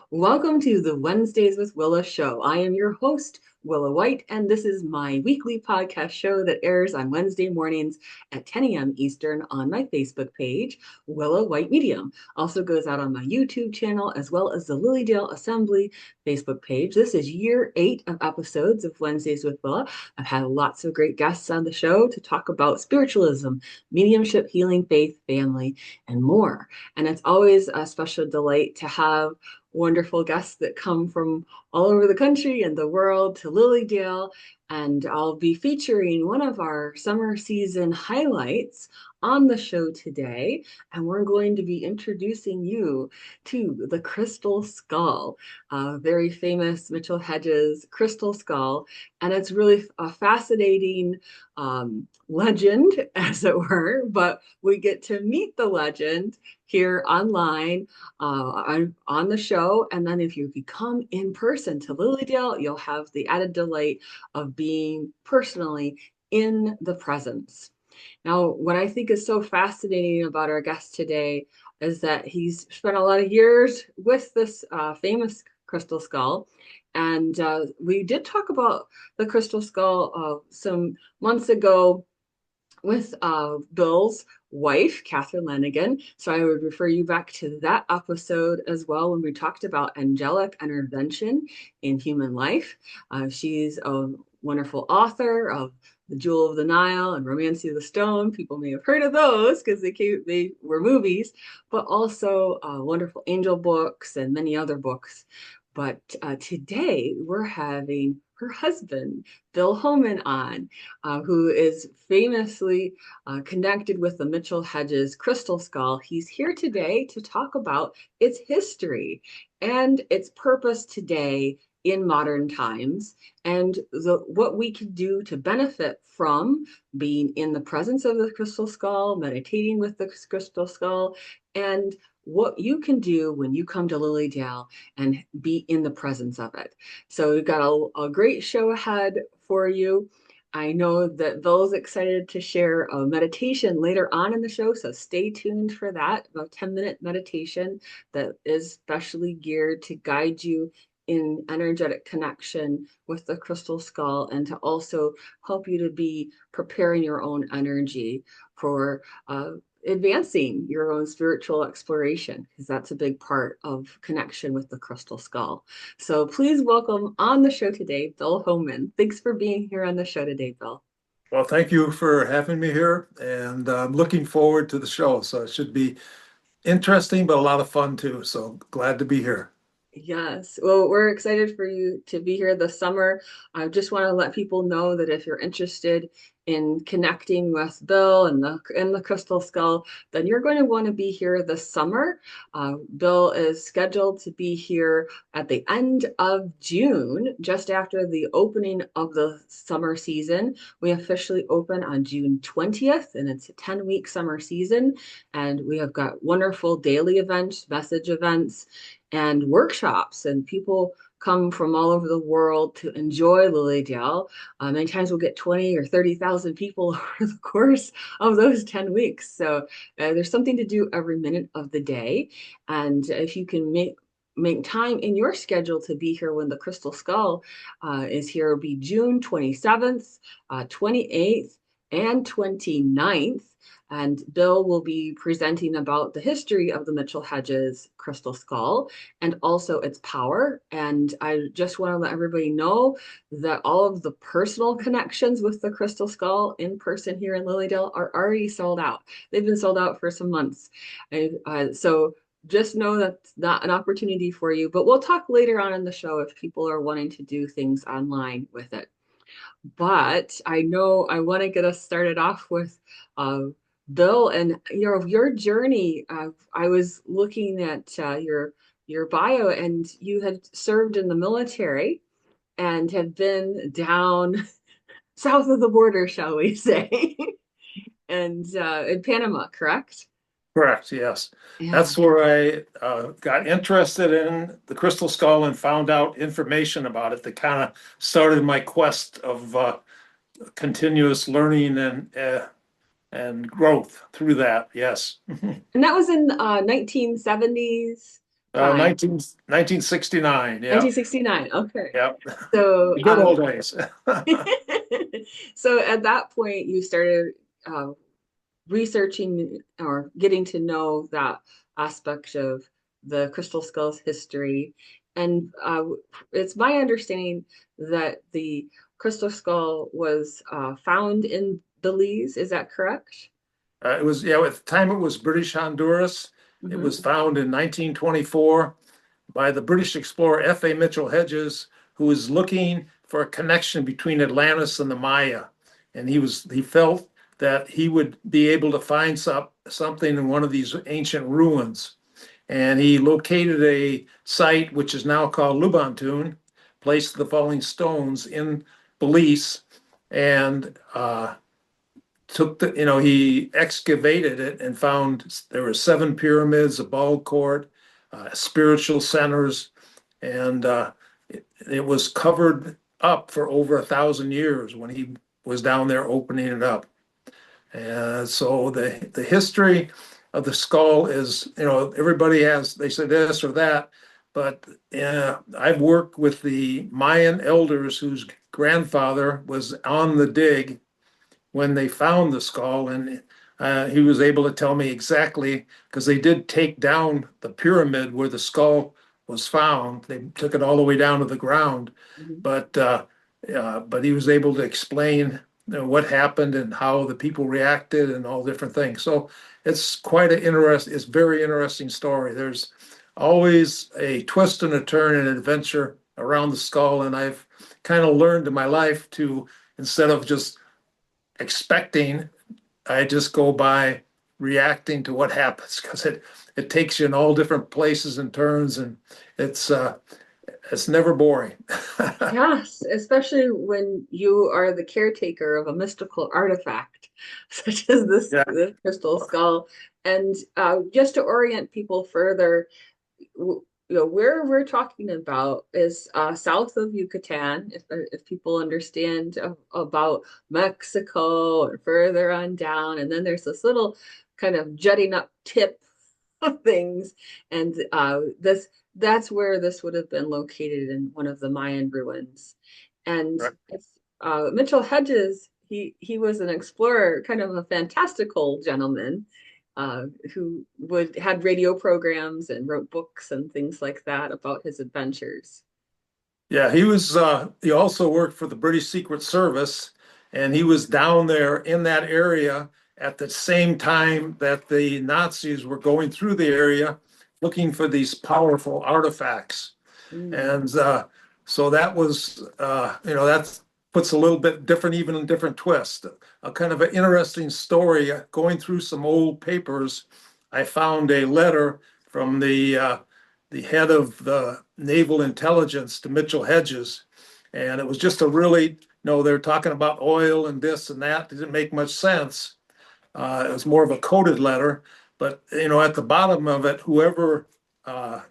Welcome to the Wednesdays with Willa show. I am your host, Willa White, and this is my weekly podcast show that airs on Wednesday mornings at 10 a.m. Eastern on my Facebook page, Willa White Medium. Also goes out on my YouTube channel as well as the Lilydale Assembly Facebook page. This is year 8 of episodes of Wednesdays with Willa. I've had lots of great guests on the show to talk about spiritualism, mediumship, healing, faith, family, and more. And it's always a special delight to have wonderful guests that come from all over the country and the world to Lilydale. And I'll be featuring one of our summer season highlights on the show today. And we're going to be introducing you to the Crystal Skull, a very famous Mitchell-Hedges Crystal Skull. And it's really a fascinating legend, as it were, but we get to meet the legend here online on the show. And then if you come in person to Lilydale, you'll have the added delight of being personally in the presence. Now, what I think is so fascinating about our guest today is that he's spent a lot of years with this famous crystal skull. And we did talk about the crystal skull some months ago with Bill's wife, Catherine Lanigan. So I would refer you back to that episode as well when we talked about angelic intervention in human life. She's a wonderful author of The Jewel of the Nile and Romancing of the Stone. People may have heard of those because they were movies, but also wonderful angel books and many other books. But today we're having her husband, Bill Homann, on, who is famously connected with the Mitchell-Hedges Crystal Skull. He's here today to talk about its history and its purpose today in modern times and what we can do to benefit from being in the presence of the crystal skull, meditating with the crystal skull, and what you can do when you come to Lilydale and be in the presence of it. So we've got a great show ahead for you. I know that Bill's excited to share a meditation later on in the show, so stay tuned for that, about 10-minute meditation that is specially geared to guide you in energetic connection with the crystal skull and to also help you to be preparing your own energy for advancing your own spiritual exploration, because that's a big part of connection with the crystal skull. So please welcome on the show today, Bill Homann. Thanks for being here on the show today, Bill. Well, thank you for having me here, and I'm looking forward to the show. So it should be interesting, but a lot of fun too. So glad to be here. Yes. Well, we're excited for you to be here this summer. I just want to let people know that if you're interested in connecting with Bill and the Crystal Skull, then you're going to want to be here this summer. Bill is scheduled to be here at the end of June, just after the opening of the summer season. We officially open on June 20th, and it's a 10-week summer season. And we have got wonderful daily events, message events, and workshops, and people come from all over the world to enjoy Lilydale. Many times we'll get 20 or 30,000 people over the course of those 10 weeks. So there's something to do every minute of the day. And if you can make time in your schedule to be here when the Crystal Skull is here, it'll be June 27th, 28th, and 29th. And Bill will be presenting about the history of the Mitchell-Hedges Crystal Skull and also its power. And I just want to let everybody know that all of the personal connections with the Crystal Skull in person here in Lilydale are already sold out. They've been sold out for some months. So just know that's not an opportunity for you, but we'll talk later on in the show if people are wanting to do things online with it. But I know I want to get us started off with Bill and your journey. I was looking at your bio, and you had served in the military and had been down south of the border, shall we say, and in Panama, correct? Correct. Yes. Yeah. That's where I got interested in the crystal skull and found out information about it that kind of started my quest of continuous learning and growth through that. Yes. And that was in 1970s. time? 1969, yeah, 1969. Okay. yeah. So, The good old days. so at that point, you started uh, researching or getting to know that aspect of the crystal skull's history. And it's my understanding that the crystal skull was found in Belize. Is that correct? It was, yeah, at the time it was British Honduras. It Hmm. was found in 1924 by the British explorer F.A. Mitchell-Hedges, who was looking for a connection between Atlantis and the Maya. And he felt that he would be able to find something in one of these ancient ruins. And he located a site which is now called Lubaantun, Place of the Falling Stones in Belize. And he excavated it and found there were 7 pyramids, a ball court, spiritual centers, and it was covered up for over 1,000 years when he was down there opening it up. And so the history of the skull is, everybody has, they say this or that, but I've worked with the Mayan elders whose grandfather was on the dig when they found the skull, and he was able to tell me exactly because they did take down the pyramid where the skull was found. They took it all the way down to the ground, Hmm. but but he was able to explain what happened and how the people reacted and all different things. So it's quite an interesting, it's a very interesting story. There's always a twist and a turn and an adventure around the skull, and I've kind of learned in my life to, instead of just expecting, I just go by reacting to what happens because it takes you in all different places and turns, and it's uh it's never boring. Yes, especially when you are the caretaker of a mystical artifact, such as Yeah, this crystal skull. And just to orient people further, where we're talking about is south of Yucatan. If people understand about Mexico and further on down, and then there's this little kind of jutting up tip of things, and this that's where this would have been located in one of the Mayan ruins. And right. it's Mitchell-Hedges. He was an explorer, kind of a fantastical gentleman who would had radio programs and wrote books and things like that about his adventures. Yeah, he also worked for the British Secret Service, and he was down there in that area at the same time that the Nazis were going through the area looking for these powerful artifacts. Mm. And so that was, that puts a little bit different, even a different twist. A kind of an interesting story. Going through some old papers, I found a letter from the head of the naval intelligence to Mitchell-Hedges, and it was just a really, they're talking about oil and this and that. It didn't make much sense. It was more of a coded letter, but at the bottom of it, whoever uh,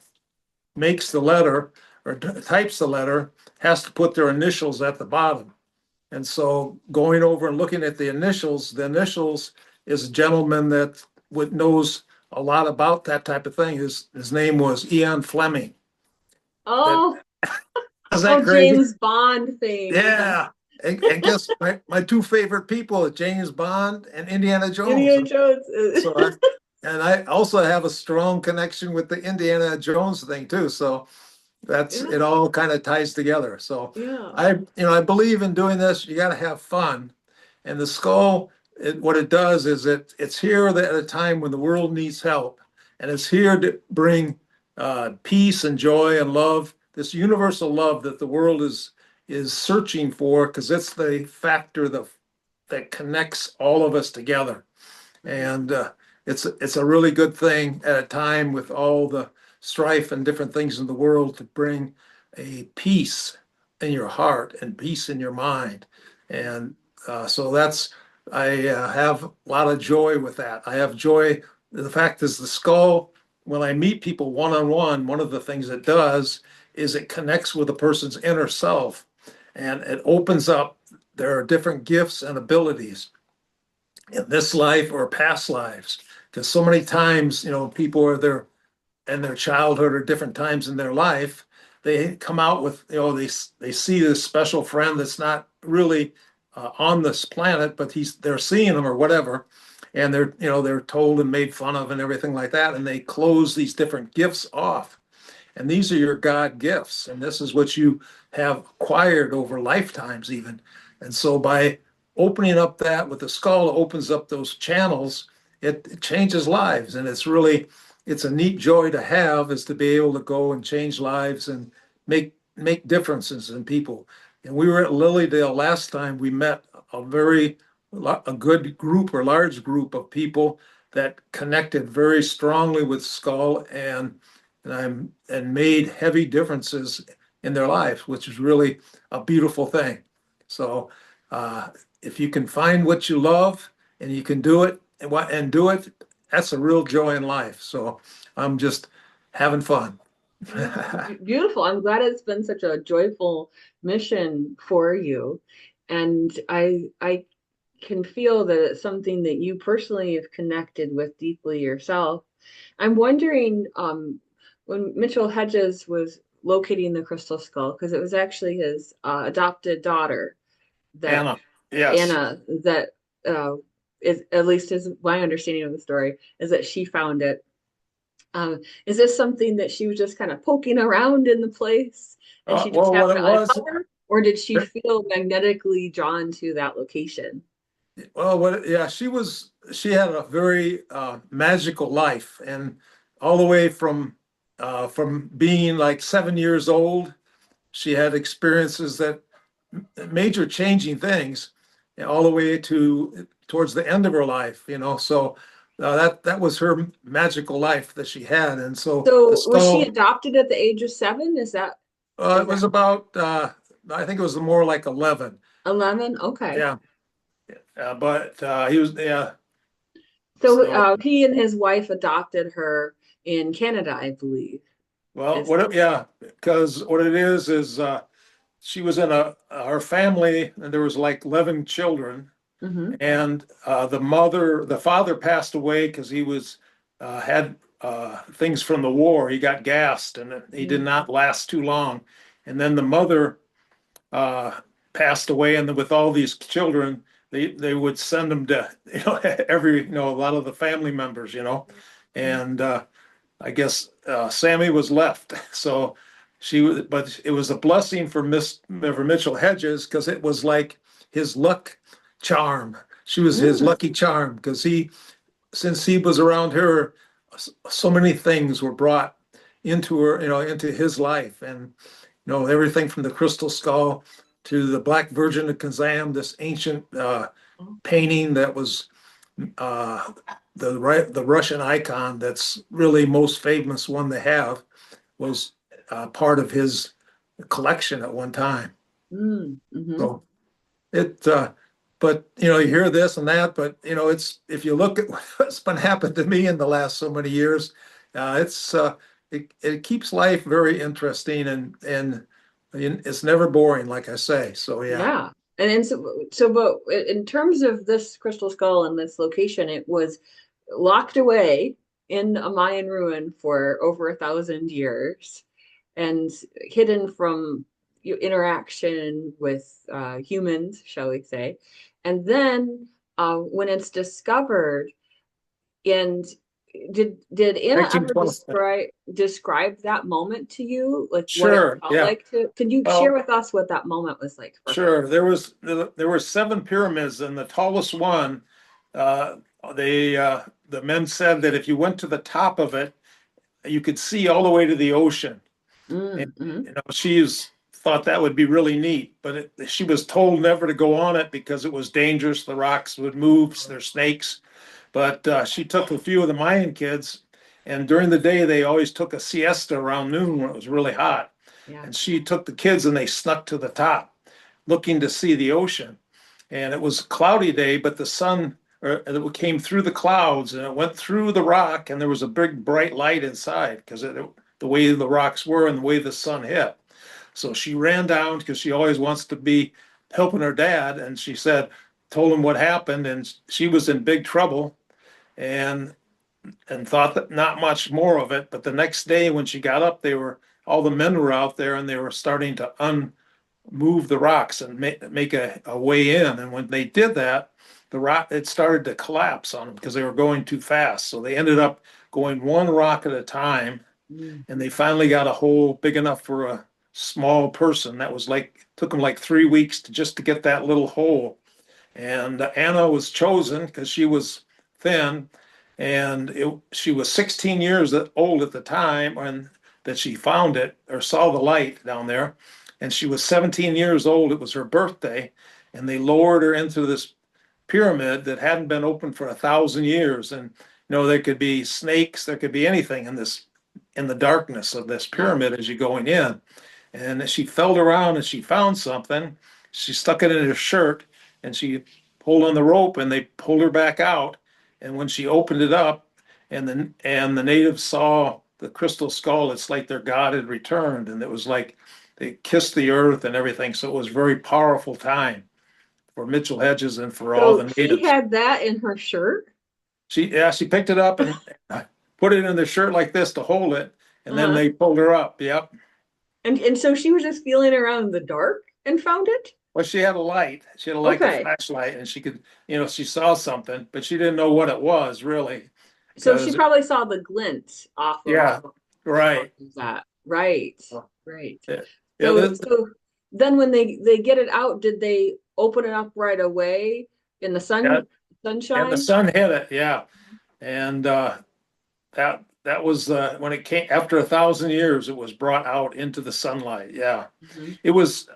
makes the letter or types the letter has to put their initials at the bottom. And so going over and looking at the initials is a gentleman that knows a lot about that type of thing. His name was Ian Fleming. That Oh, is that oh, crazy? James Bond fame. Yes. Yeah. And guess my two favorite people are James Bond and Indiana Jones. Indiana Jones. So I also have a strong connection with the Indiana Jones thing too. So that's Yeah, it all kind of ties together. So yeah. I believe in doing this. You got to have fun. And the skull, what it does is it's here at a time when the world needs help, and it's here to bring peace and joy and love, this universal love that the world is searching for, because it's the factor that connects all of us together. Mhm. And it's a really good thing at a time with all the strife and different things in the world to bring a peace in your heart and peace in your mind. And so I have a lot of joy with that. I have joy. The fact is, the skull, when I meet people one on one of the things it does is it connects with a person's inner self, and it opens up. There are different gifts and abilities in this life or past lives. Because so many times, people are there in their childhood or different times in their life, they come out with, they see this special friend that's not really on this planet, but they're seeing him or whatever, and they're told and made fun of and everything like that, and they close these different gifts off. And these are your God gifts, and this is what you have acquired over lifetimes, even. And so by opening up that with the skull opens up those channels, it changes lives. And it's a neat joy to have, is to be able to go and change lives and make differences in people. And we were at Lilydale last time. We met a good group or large group of people that connected very strongly with skull and made heavy differences in their lives, which is really a beautiful thing. So if you can find what you love and you can do it and do it, that's a real joy in life. So I'm just having fun. Beautiful. I'm glad it's been such a joyful mission for you. And I can feel that it's something that you personally have connected with deeply yourself. I'm wondering, when Mitchell-Hedges was locating the crystal skull, because it was actually his adopted daughter that Anna, yes. Anna that is, at least is my understanding of the story, is that she found it. Is this something that she was just kind of poking around in the place and she just Well, what happened it to was, uncover, or did she feel magnetically drawn to that location? yeah, she had a very magical life, and all the way from being like 7 years old, she had experiences that major changing things, all the way to towards the end of her life, So that was her magical life that she had, and so the So was she skull. adopted at the age of 7? It Is was that about I think it was more like 11. 11? Okay. Yeah, but he was, yeah. So So he and his wife adopted her in Canada, I believe. well, Is yeah, because what it is she was in her family, and there was like 11 children, hmm and the father passed away because he was had things from the war. He got gassed, and he did mm not last too long. And then the mother uh, passed away, and with all these children, they would send them to every a lot of the family members, and I guess Sammy was left. So but it was a blessing for Mitchell-Hedges, because it was like his luck charm. She was his mm lucky charm, because since he was around her, so many things were brought into her, into his life, and everything from the crystal skull to the Black Virgin of Kazam, this ancient painting that was uh, the Russian icon that's really most famous one they have, was part of his collection at one time. hmm So it, but you hear this and that, but it's if you look at what's been happened to me in the last so many years, it keeps life very interesting, and it's never boring, like I say. So yeah. Yeah. And but in terms of this crystal skull and this location, it was locked away in a Mayan ruin for over 1,000 years and hidden from interaction with humans, shall we say. And then when it's discovered, and did Anna ever 1920. describe that moment to you, like what it Sure. felt Yeah. like to? Can you share Well, with us what that moment was like for her? sure. There were 7 pyramids, and the tallest one, uh, the men said that if you went to the top of it, you could see all the way to the ocean. And Mm-hmm. she's thought that would be really neat, but she was told never to go on it because it was dangerous. The rocks would move, there's snakes. But she took a few of the Mayan kids, and during the day they always took a siesta around noon when it was really hot. Yeah. And she took the kids and they snuck to the top, looking to see the ocean. And it was a cloudy day, but the sun it came through the clouds, and it went through the rock, and there was a big bright light inside because the way the rocks were and the way the sun hit. So she ran down because she always wants to be helping her dad, and told him what happened, and she was in big trouble. And and thought that not much more of it. But the next day when she got up, all the men were out there and they were starting to unmove the rocks and make a way in. And when they did that, the rock it started to collapse on them because they were going too fast. So they ended up going one rock at a time, Mm. and they finally got a hole big enough for a small person. That was like took them like 3 weeks to get that little hole. And Anna was chosen because she was thin, and she was 16 years old at the time when that she found it or saw the light down there. And she was 17 years old. It was her birthday, and they lowered her into this pyramid that hadn't been opened for 1,000 years. And there could be snakes, there could be anything in the darkness of this Yeah. pyramid as you're going in. And she felt around and she found something. She stuck it in her shirt and she pulled on the rope and they pulled her back out. And when she opened it up and the natives saw the crystal skull, it's like their God had returned. And it was like they kissed the earth and everything. So it was a very powerful time for Mitchell-Hedges and for all So the she natives. had that in her shirt. She picked it up and put it in the shirt like this to hold it. And then Uh-huh. they pulled her up. Yep. And so she was just feeling around in the dark and found it? Well, she had a light. She had like a Okay. flashlight, and she could, she saw something, but she didn't know what it was really, So she because probably saw the glint off of yeah, right. that. Right. Right. Yeah, yeah, So then when they get it out, did they open it up right away in the yeah, and the sunshine? sun hit it. Yeah, and that was when it came after 1,000 years. It was brought out into the sunlight. Yeah, Mhm. it was.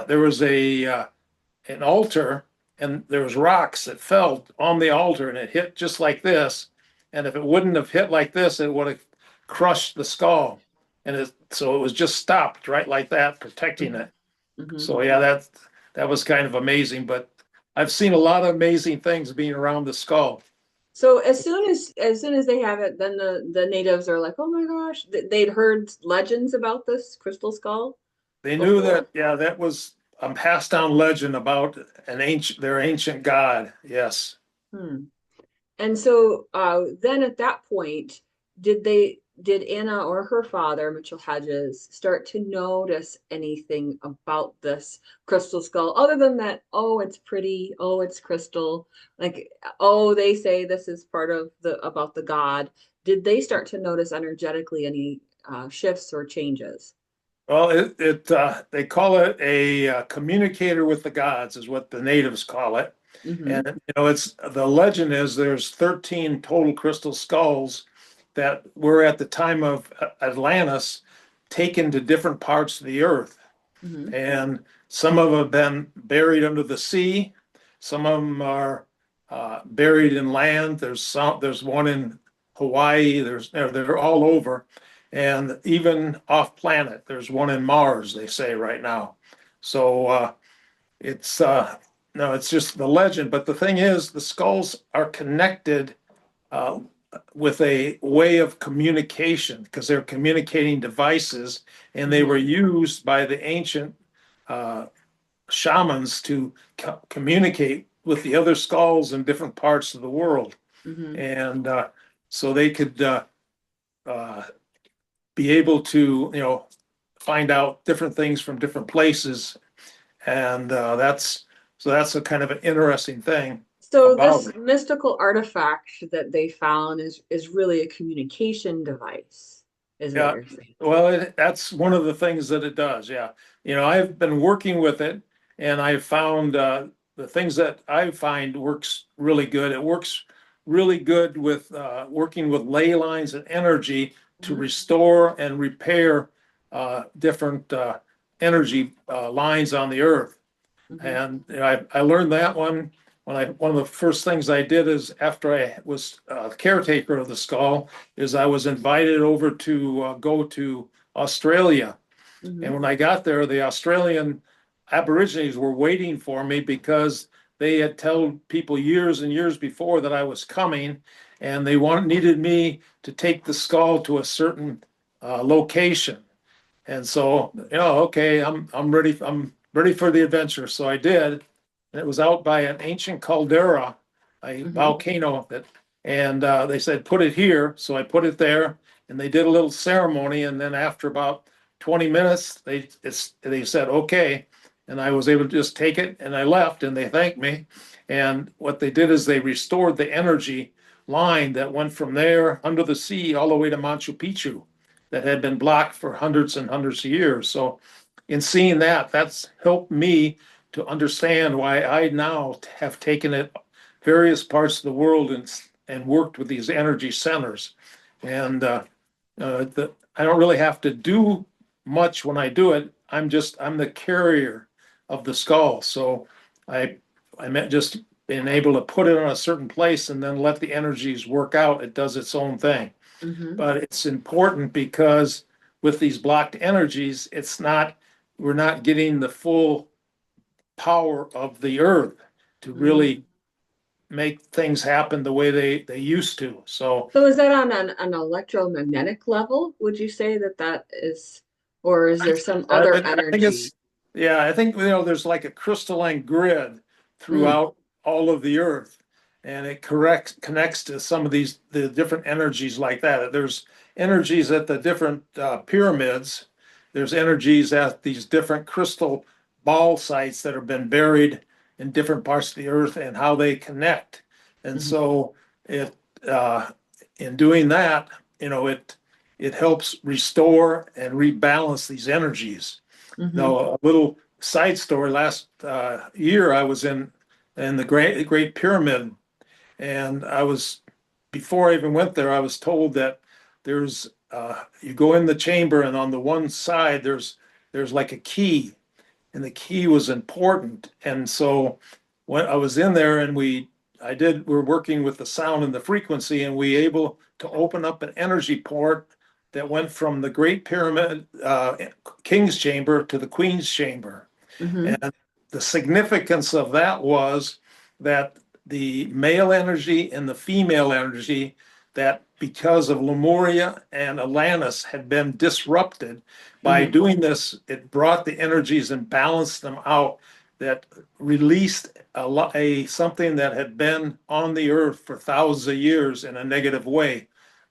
There was an altar, and there was rocks that fell on the altar, and it hit just like this. And if it wouldn't have hit like this, it would have crushed the skull. So it was just stopped right like that, protecting Mhm. it. Mhm. So yeah, that was kind of amazing. But I've seen a lot of amazing things being around the skull. So as soon as they have it, then the natives are like, "Oh my gosh!" They'd heard legends about this crystal skull They knew before. that, yeah, that was a passed down legend about their ancient god. Yes. Hmm. And so then at that point, did Anna or her father, Mitchell-Hedges, start to notice anything about this crystal skull other than that, oh, it's pretty, oh, it's crystal, like, oh, they say this is part of the about the god. Did they start to notice energetically any shifts or changes? Well, they call it a communicator with the gods, is what the natives call it. Mm-hmm. And it's the legend is there's 13 total crystal skulls that were at the time of Atlantis taken to different parts of the earth, Mm-hmm. and some of them have been buried under the sea. Some of them are buried in land. There's one in Hawaii. They're all over, and even off planet. There's one in Mars. They say right now. So it's no, it's just the legend. But the thing is, the skulls are connected uh, with a way of communication because they're communicating devices, and they were Mm-hmm. used by the ancient uh, shamans to communicate with the other skulls in different parts of the world, Mm-hmm. and so they could uh, be able to, find out different things from different places, and that's a kind of an interesting thing So about this it. mystical artifact that they found is really a communication device, is what Yeah, you're saying. well, that's one of the things that it does. Yeah, I've been working with it, and I found the things that I find works really good. It works really good with working with ley lines and energy to Mm-hmm. restore and repair different energy lines on the earth. Mm-hmm. And I learned that one of the first things I did is after I was caretaker of the skull is I was invited over to go to Australia. And Mm-hmm. when I got there, the Australian Aborigines were waiting for me because they had told people years and years before that I was coming, and they needed me to take the skull to a certain location. And so, okay, I'm ready for the adventure. So I did. And it was out by an ancient caldera, a Mm-hmm. volcano that And they said, put it here. So I put it there, and they did a little ceremony. And then after about 20 minutes, they said, okay. And I was able to just take it, and I left, and they thanked me. And what they did is they restored the energy line that went from there under the sea all the way to Machu Picchu that had been blocked for hundreds and hundreds of years. So in seeing that, that's helped me to understand why I now have taken it various parts of the world and worked with these energy centers. And I don't really have to do much when I do it. I'm the carrier of the skull. So I I meant just being able to put it on a certain place and then let the energies work out. It does its own thing. Hmm. But it's important because with these blocked energies, we're not getting the full power of the earth to really Mm. make things happen the way they used to. So So is that on an electromagnetic level? Would you say that that is, or is there some other I think energy? it's, yeah, I think, there's like a crystalline grid Mm. throughout all of the earth. And it connects to some of the different energies like that. There's energies at the different pyramids. There's energies at these different crystal ball sites that have been buried in different parts of the earth and how they connect. And Hmm. so it, uh, in doing that, it helps restore and rebalance these energies. Hmm. Now, a little side story: last year, I was in the Great Pyramid, and before I even went there, I was told that you go in the chamber, and on the one side there's like a key, and the key was important. And so when I was in there, and we're working with the sound and the frequency, and we able to open up an energy port that went from the Great Pyramid, King's Chamber, to the Queen's Chamber. Hmm. And the significance of that was that the male energy and the female energy, that because of Lemuria and Atlantis had been disrupted, by Hmm. doing this, it brought the energies and balanced them out, that released something that had been on the earth for thousands of years in a negative way,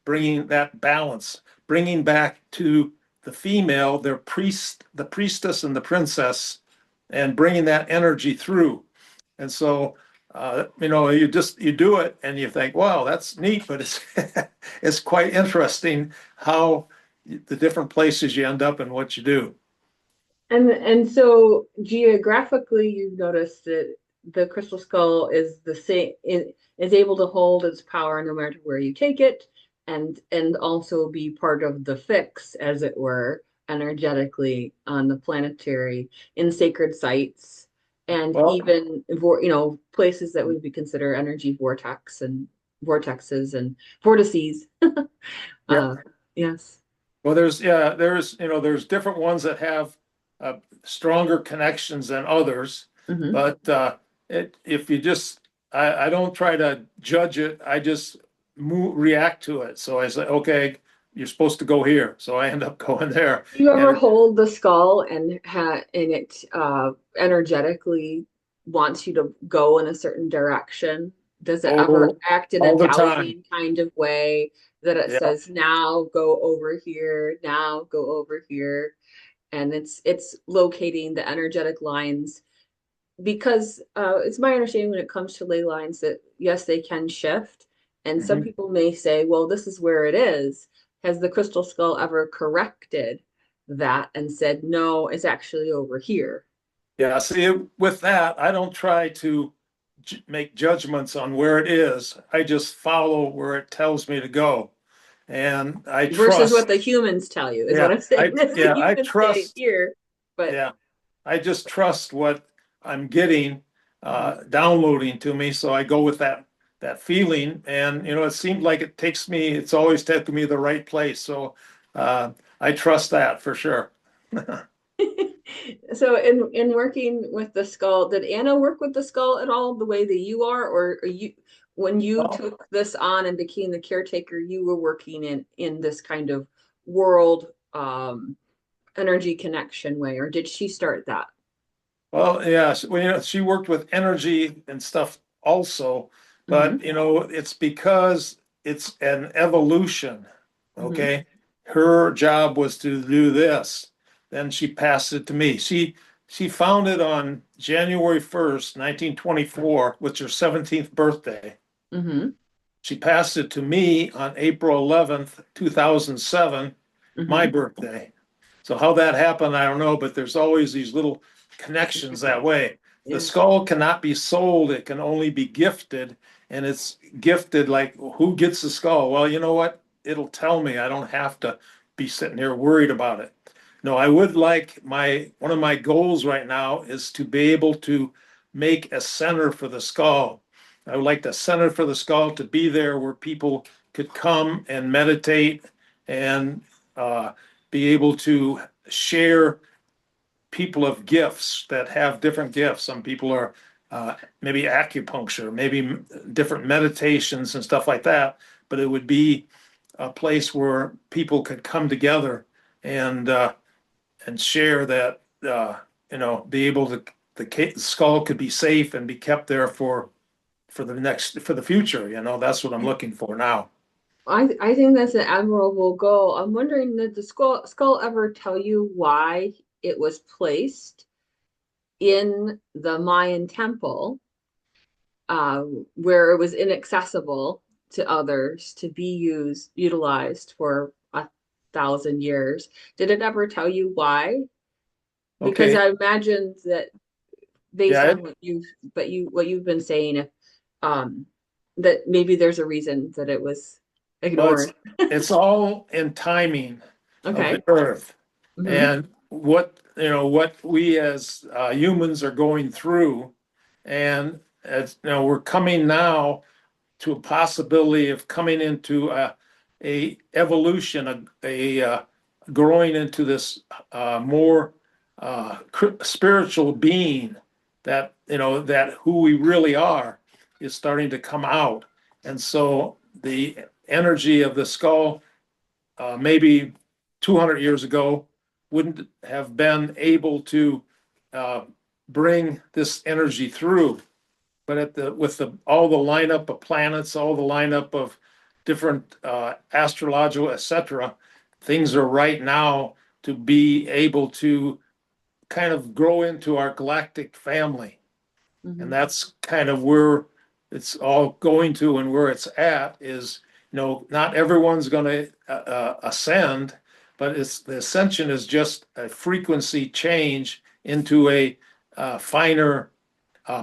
bringing that balance, bringing back to the female, the priestess and the princess, and bringing that energy through. And so, you do it and you think, wow, that's neat, but it's it's quite interesting how the different places you end up and what you do. And so geographically, you've noticed that the crystal skull is the same, is able to hold its power no matter where you take it, and also be part of the fix, as it were, energetically on the planetary in sacred sites, and Well, even places that would be considered energy vortexes and vortices. yeah. Uh, yes. Well, there's different ones that have stronger connections than others, Hmm. but if you just, I don't try to judge it. I just react to it. So I say, okay, you're supposed to go here. So I end up going there. Do you And ever hold the skull and it energetically wants you to go in a certain direction? Does it ever oh, act in a all the time. dowsing kind of way that it Yeah. says, now go over here, now go over here? And it's locating the energetic lines because it's my understanding when it comes to ley lines that yes, they can shift. And some Mhm. people may say, well, this is where it is. Has the crystal skull ever corrected that and said, no, it's actually over here? Yeah. See, with that, I don't try to make judgments on where it is. I just follow where it tells me to go. And I Versus what trust. the humans tell you is what Yeah, I'm saying. Is the I humans say trust. here, but Yeah, I just trust what I'm getting mhm. downloading to me. So I go with that feeling, and it seems like it's always taken me the right place. So I trust that for sure. So in working with the skull, did Anna work with the skull at all the way that you or are you when you Well, took this on and became the caretaker, you were working in this kind of world energy connection way, or did she start that? well, yeah. She worked with energy and stuff also, Hmm. but it's because it's an evolution. Hmm. Okay. Her job was to do this. Then she passed it to me. She found it on January 1st, 1924, which her 17th birthday. Hmm. She passed it to me on April 11th, 2007, my Hmm. birthday. So how that happened, I don't know, but there's always these little connections that way. The Yeah. skull cannot be sold, it can only be gifted. And it's gifted like who gets the skull? Well, you know what? It'll tell me. I don't have to be sitting here worried about it. No, I would like one of my goals right now is to be able to make a center for the skull. I would like the center for the skull to be there where people could come and meditate and uh, be able to share people of gifts that have different gifts. Some people are maybe acupuncture, maybe different meditations and stuff like that. But it would be a place where people could come together and share that. Be able to the skull could be safe and be kept there for the future. That's what I'm looking for now. I think that's an admirable goal. I'm wondering, did the skull ever tell you why it was placed in the Mayan temple, where it was inaccessible to others to be utilized for 1,000 years? Did it ever tell you why? Because Okay. I imagine that based Yeah. on what you've been saying, if um that maybe there's a reason that it was Well, it's ignored. it's all in timing of the Okay. earth Hmm. and what we as humans are going through, and as we're coming now to a possibility of coming into a evolution, growing into this more spiritual being that who we really are is starting to come out. And so the energy of the skull, maybe 200 years ago, wouldn't have been able to uh, bring this energy through. But with all the lineup of planets, all the lineup of different astrological, etc., things are right now to be able to kind of grow into our galactic family. And Hmm. that's kind of where it's all going to, and where it's at is, not everyone's going to ascend, but the ascension is just a frequency change into a finer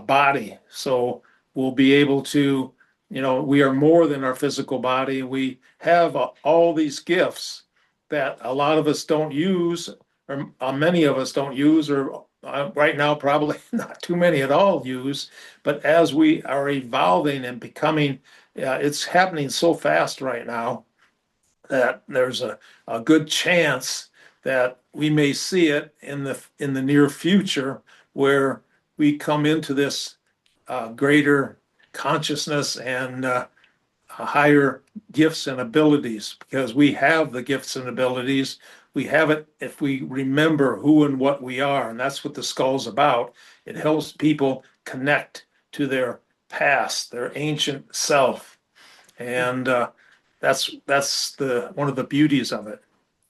body. So we'll be able to, we are more than our physical body. We have all these gifts that a lot of us don't use, or many of us don't use, or right now probably not too many at all use. But as we are evolving and becoming, it's happening so fast right now that there's a good chance that we may see it in the near future, where we come into this greater consciousness and higher gifts and abilities, because we have the gifts and abilities. We have it if we remember who and what we are, and that's what the skull's about. It helps people connect to their past, their ancient self, and that's the one of the beauties of it.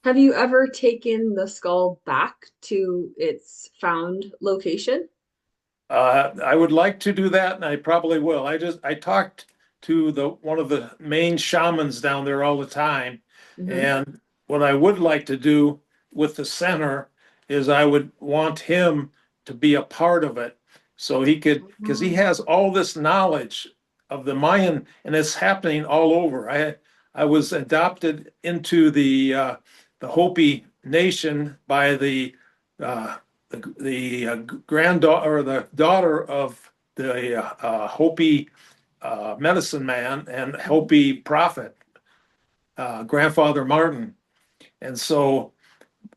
Have you ever taken the skull back to its found location? I would like to do that, and I probably will. I talked to the one of the main shamans down there all the time, Hmm. and what I would like to do with the center is I would want him to be a part of it, so he could, because he has all this knowledge of the Mayan, and it's happening all over. I was adopted into the Hopi nation by uh, the granddaughter or the daughter of the Hopi medicine man and Hopi prophet, grandfather Martin. And so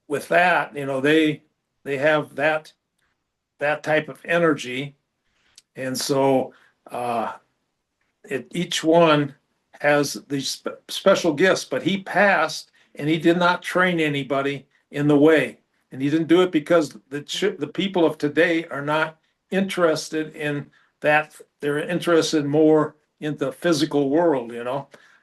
with that, they have that type of energy, and so uh, each one has these special gifts. But he passed, and he did not train anybody in the way, and he didn't do it because the people of today are not interested in that. They're interested more in the physical world,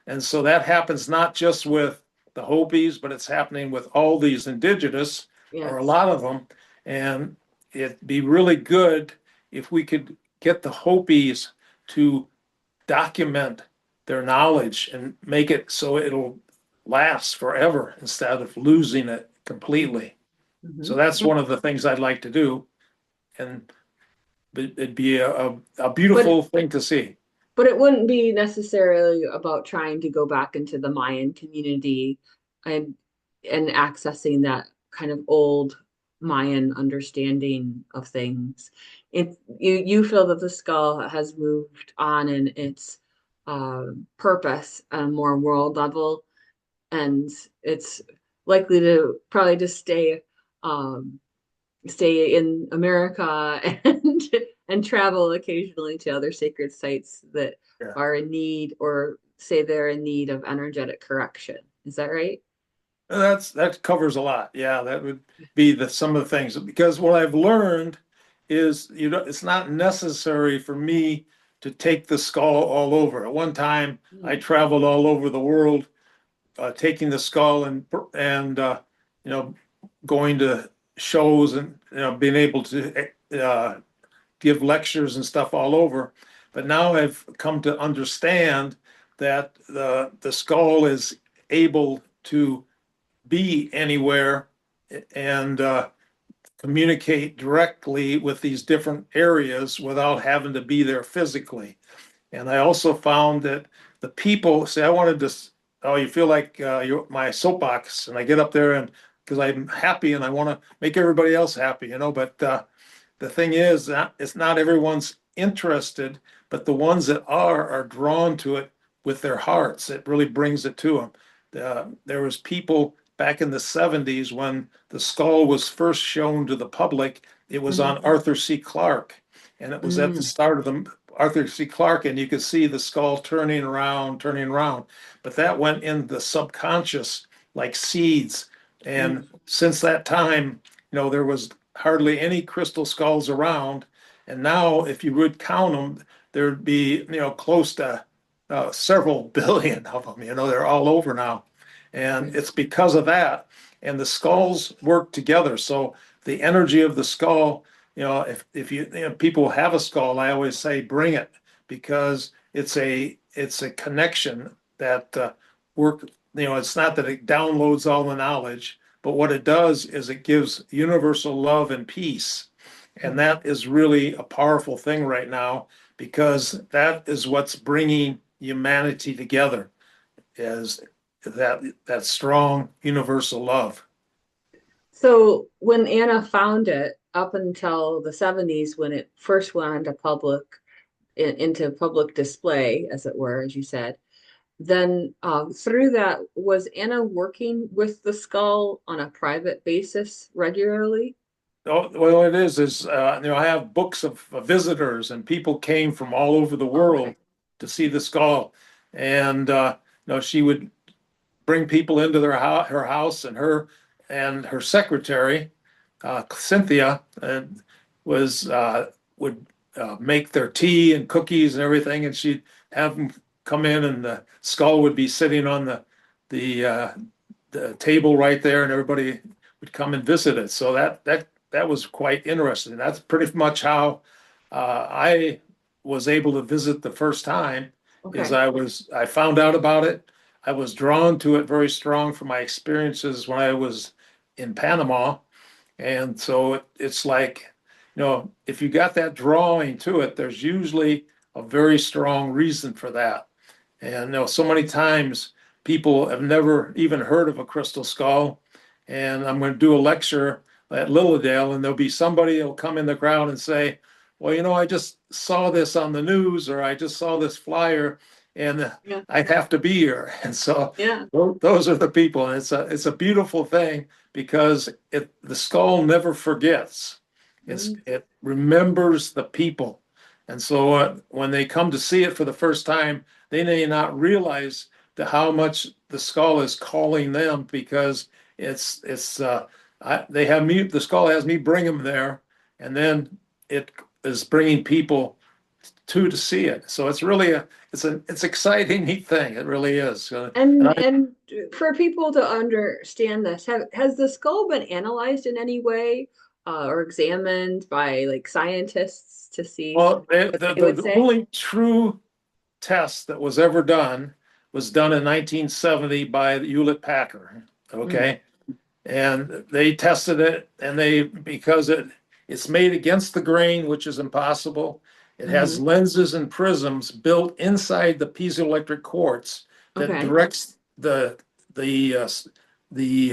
And so that happens not just with the Hopis, but it's happening with all these indigenous, or a Yes. lot of them. And it'd be really good if we could get the Hopis to document their knowledge and make it so it'll last forever instead of losing it completely. So Mm-hmm. that's one of the things I'd like to do. And it'd be a But beautiful thing to see. but it wouldn't be necessarily about trying to go back into the Mayan community and accessing that kind of old Mayan understanding of things. It you feel that the skull has moved on in its purpose on a more world level, and it's likely to probably just um, stay in America and travel occasionally to other sacred sites that Yeah. are in need or say they're in need of energetic correction. Is that right? That covers a lot. Yeah, that would be some of the things, because what I've learned is it's not necessary for me to take the skull all over. At one time, I Mm. traveled all over the world, taking the skull and you know going to shows and being able to give lectures and stuff all over. But now I've come to understand that the skull is able to be anywhere and communicate directly with these different areas without having to be there physically. And I also found that the people say, I wanted to, oh, you feel like you're my soapbox. And I get up there and because I'm happy and I want to make everybody else happy, But the thing is that it's not everyone's interested, but the ones that are drawn to it with their hearts. It really brings it to them. There was people back in the 70s when the skull was first shown to the public. It was Mm. on Arthur C. Clarke, and it was at the Mm. start of the Arthur C. Clarke, and you could see the skull turning around, turning around. But that went in the subconscious like seeds. Mm. And since that time, there was hardly any crystal skulls around. And now, if you would count them, there'd be, close to several billion of them. They're all over now. And it's because of that. And the skulls work together. So the energy of the skull, if people have a skull, I always say bring it because it's a connection that work. It's not that it downloads all the knowledge, but what it does is it gives universal love and peace. And Mm. that is really a powerful thing right now because that is what's bringing humanity together is that strong universal love. So when Anna found it, up until the 70s, when it first went into into public display, as it were, as you said, then through that, was Anna working with the skull on a private basis regularly? Oh, well, it is I have books of visitors and people came from all over the world Okay. to see the skull. And she would bring people into her house, and her secretary, Cynthia, was would make their tea and cookies and everything, and she'd have them come in, and the skull would be sitting on the table right there, and everybody would come and visit it. So that was quite interesting. That's pretty much how I was able to visit the first time. Is Okay. I found out about it. I was drawn to it very strong from my experiences when I was in Panama, and so it's like, if you got that drawing to it, there's usually a very strong reason for that. And so many times people have never even heard of a crystal skull. And I'm going to do a lecture at Lilydale, and there'll be somebody who'll come in the crowd and say, well, I just saw this on the news, or I just saw this flyer, and Yeah. I have to be here. And so Yeah. those are the people. And it's a beautiful thing because the skull never forgets. Mm. It remembers the people. And so when they come to see it for the first time, they may not realize how much the skull is calling them because they have me, the skull has me bring them there, and then it is bringing people to see it. So it's really it's exciting, neat thing. It really is. And for people to understand this, has the skull been analyzed in any way, or examined by like scientists to see Well, what they would the say? only true test that was ever done was done in 1970 by Hewlett-Packard. Mm, Okay. And they tested it, and because it's made against the grain, which is impossible. It has hmm. lenses and prisms built inside the piezoelectric quartz that Okay. directs the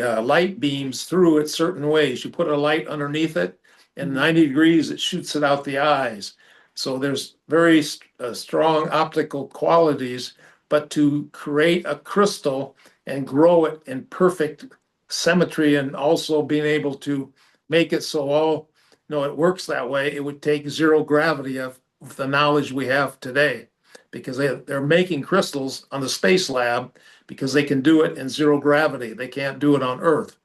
uh, light beams through it certain ways. You put a light underneath it, and Hmm. 90 degrees it shoots it out the eyes. So there's very strong optical qualities, but to create a crystal and grow it in perfect symmetry, and also being able to make it so it works that way, it would take zero gravity of the knowledge we have today, because they're making crystals on the space lab because they can do it in zero gravity. They can't do it on Earth.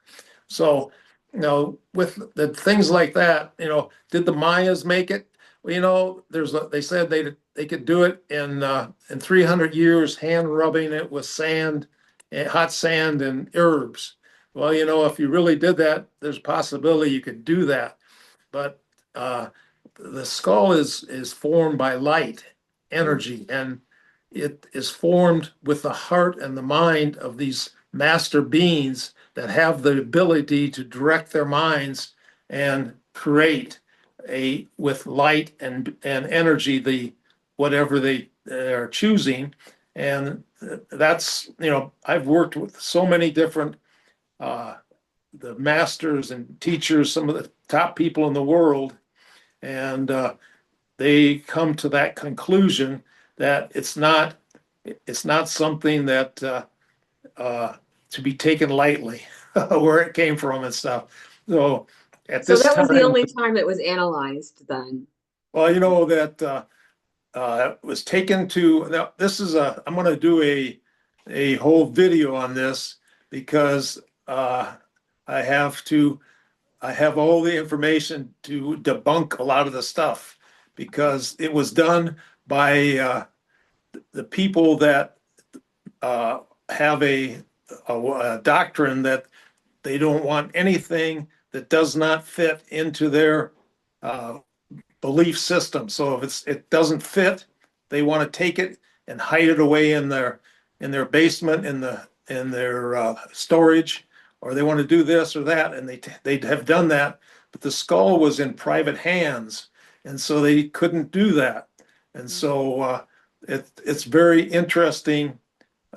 So, with the things like that, did the Mayas make it? Well, they said they could do it in 300 years, hand rubbing it with sand, hot sand and herbs. Well, if you really did that, there's a possibility you could do that. But uh, the skull is formed by light energy, and it is formed with the heart and the mind of these master beings that have the ability to direct their minds and create with light and energy whatever they are choosing. And that's, I've worked with so many different uh, the masters and teachers, some of the top people in the world, and they come to that conclusion that it's not something that to be taken lightly, where it came from and stuff. So at So this that was the time, only time it was analyzed then. well, that it was taken to. Now, I'm going to do a whole video on this, because I have to. I have all the information to debunk a lot of the stuff, because it was done by the people that uh, have a doctrine that they don't want anything that does not fit into their uh, belief system. So if it doesn't fit, they want to take it and hide it away in their basement, in their storage, or they want to do this or that, and they have done that. But the skull was in private hands, and so they couldn't do that. And so it's very interesting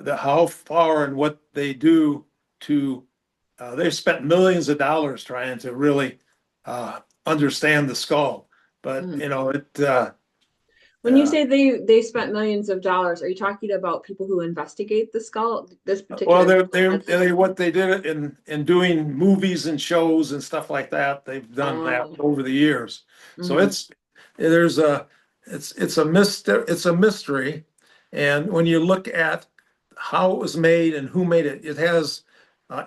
how far and what they do to. They've spent millions of dollars trying to really understand the skull, but Mm. When you uh, say they spent millions of dollars, are you talking about people who investigate the skull, this well, particular people that's what they did in doing movies and shows and stuff like that. They've done that oh. over the years. So Hmm. there's a it's a mystery. It's a mystery, and when you look at how it was made and who made it, it has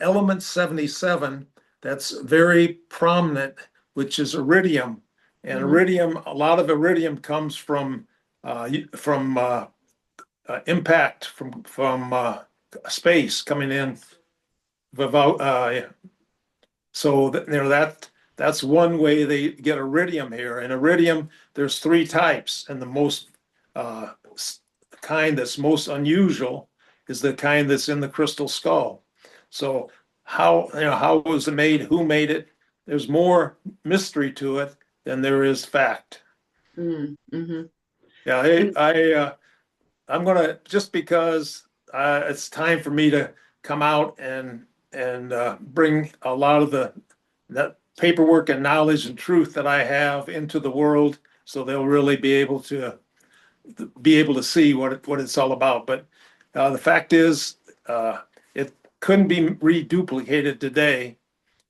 element 77 that's very prominent, which is iridium. And Hmm. a lot of iridium comes from impact from space coming in without. So that's one way they get iridium here. And iridium, there's three types, and the most uh, kind that's most unusual is the kind that's in the crystal skull. So how was it made? Who made it? There's more mystery to it than there is fact. Mm-hmm. Yeah, And I'm gonna, just because it's time for me to come out and bring a lot of that paperwork and knowledge and truth that I have into the world, so they'll really be able to see what it's all about. But the fact is, it couldn't be reduplicated today.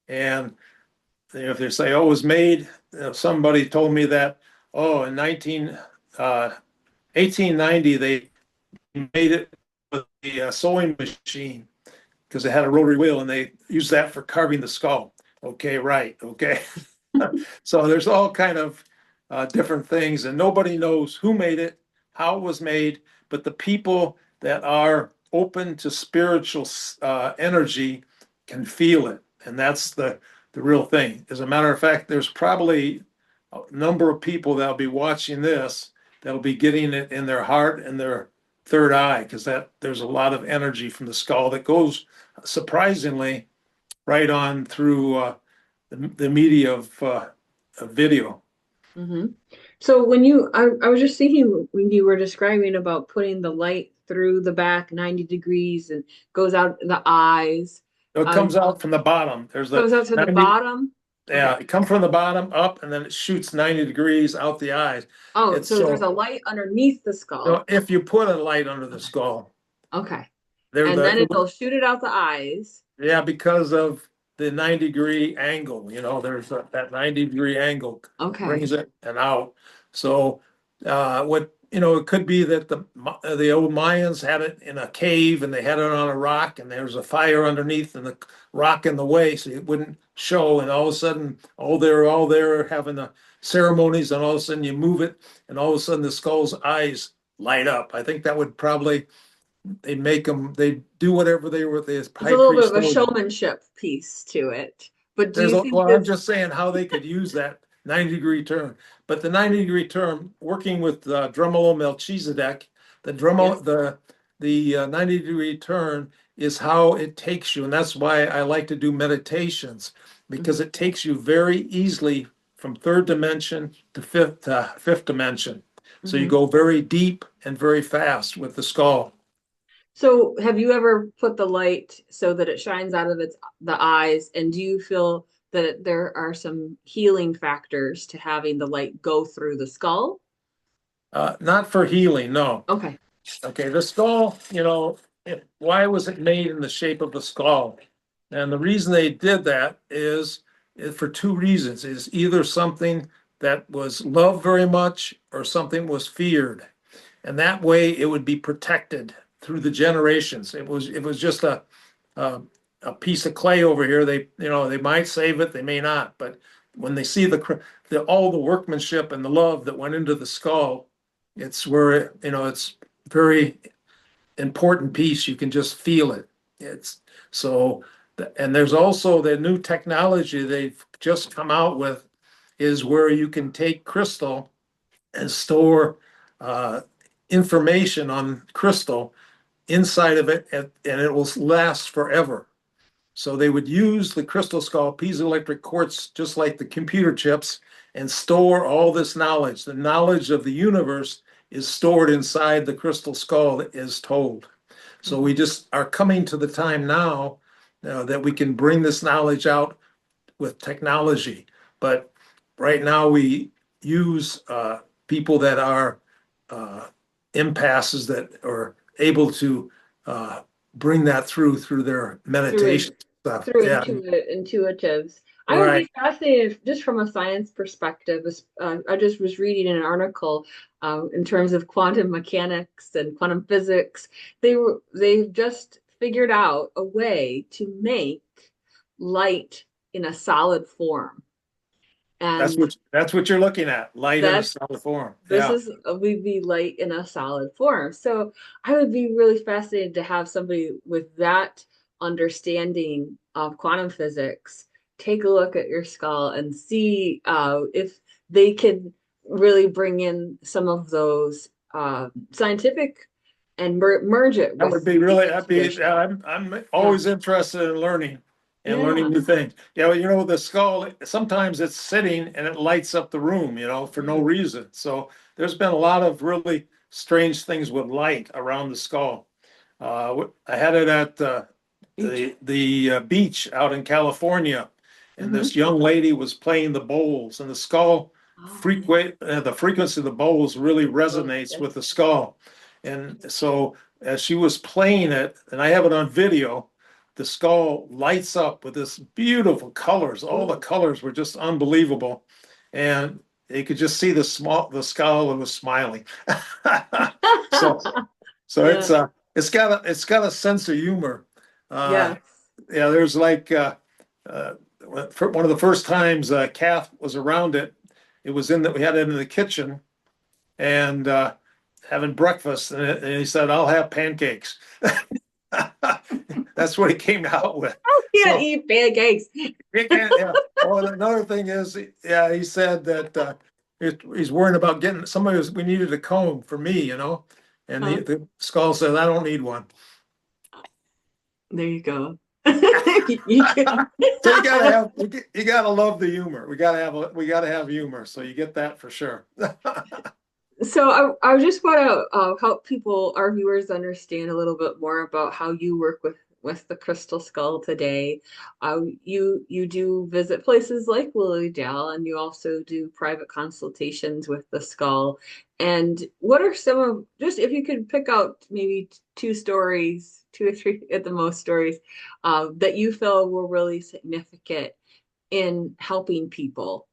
And if they say, "Oh, it was made," somebody told me that, oh, in 1890 they made it with the sewing machine, because it had a rotary wheel, and they used that for carving the skull. Okay, right. Okay. So there's all kind of different things, and nobody knows who made it, how it was made, but the people that are open to spiritual energy can feel it, and that's the real thing. As a matter of fact, there's probably a number of people that'll be watching this that'll be getting it in their heart and their third eye, because that there's a lot of energy from the skull that goes surprisingly right on through the media of video. Hmm. So I was just thinking when you were describing about putting the light through the back 90 degrees and goes out the eyes, It uh, comes out from the bottom. There's a goes out to the 90, bottom. yeah, Okay. it comes from the bottom up and then it shoots 90 degrees out the eyes. Oh, It's so there's so, a light underneath the skull. if you put a light under the Okay. skull, Okay. there And then the it'll shoot it out the eyes. yeah, because of the 90-degree angle, there's that 90-degree angle Okay. brings it and out. So, it could be that the old Mayans had it in a cave and they had it on a rock and there was a fire underneath and the rock in the way, so it wouldn't show. And all of a sudden, they're all there having the ceremonies, and all of a sudden you move it, and all of a sudden the skull's eyes light up. I think that would probably they do whatever the It's a high little bit priest of a told them. showmanship piece to it. But do you think Well, I'm it's just saying how they could use that 90-degree turn. But the 90-degree turn, working with Drumolo Melchizedek, yes? the 90-degree turn is how it takes you, and that's why I like to do meditations, because Mhm. it takes you very easily from third dimension to fifth dimension. So you Mhm. go very deep and very fast with the skull. So, have you ever put the light so that it shines out of the eyes? And do you feel that there are some healing factors to having the light go through the skull? Not for healing, no. Okay. Okay, the skull, why was it made in the shape of the skull? And the reason they did that is for two reasons: is either something that was loved very much or something was feared. And that way it would be protected through the generations. It was just a, a piece of clay over here. They might save it, they may not, but when they see all the workmanship and the love that went into the skull, it's where, it's very important piece. You can just feel it. It's so, and there's also the new technology they've just come out with is where you can take crystal and store uh, information on crystal inside of it, and it will last forever. So they would use the crystal skull, piezoelectric quartz, just like the computer chips, and store all this knowledge. The knowledge of the universe is stored inside the crystal skull, that is told. So we Mhm. just are coming to the time now that we can bring this knowledge out with technology. But right now we use people that are uh, impasses that are able to uh, bring that through their Through meditation stuff. through Yeah, intuitives. I would right. be fascinated just from a science perspective. I just was reading an article in terms of quantum mechanics and quantum physics. They've just figured out a way to make light in a solid form, That's and what you're looking at, light in a that solid form. this Yeah, is would be light in a solid form. So I would be really fascinated to have somebody with that understanding of quantum physics take a look at your skull and see if they can really bring in some of those scientific and merge it that with would be the really. intuition. I'm Yeah, always interested in learning and learning yeah. new things. Yeah, the skull, sometimes it's sitting and it lights up the room, for no Mm. reason. So there's been a lot of really strange things with light around the skull. I had it at Beach. the beach out in California, and Mm-hmm. this young lady was playing the bowls, and the skull Oh, the frequency of the bowls really oh, resonates yes. with the skull. And so as she was playing it, and I have it on video, the skull lights up with this beautiful colors. All the Oh. colors were just unbelievable, and you could just see the skull was smiling. so so Yeah. it's got a sense of humor. Uh, Yes. yeah, there's like uh, one of the first times Kath was around it. it was in that we had it in the kitchen and having breakfast, and he said, "I'll have pancakes." That's what he came out with. Can't So eat pancakes. he can't. Yeah. Oh, and another thing is, yeah, he said that he's worrying about getting somebody. We needed a comb for me, and Huh? the skull says, "I don't need one." There you go. You can- So you gotta love the humor. We gotta have humor. So you get that for sure. So I just want to help people, our viewers, understand a little bit more about how you work with the Crystal Skull today. You do visit places like Willa, and you also do private consultations with the skull. And what are some of, just if you could pick out maybe two stories, two or three at the most stories, that you feel were really significant in helping people,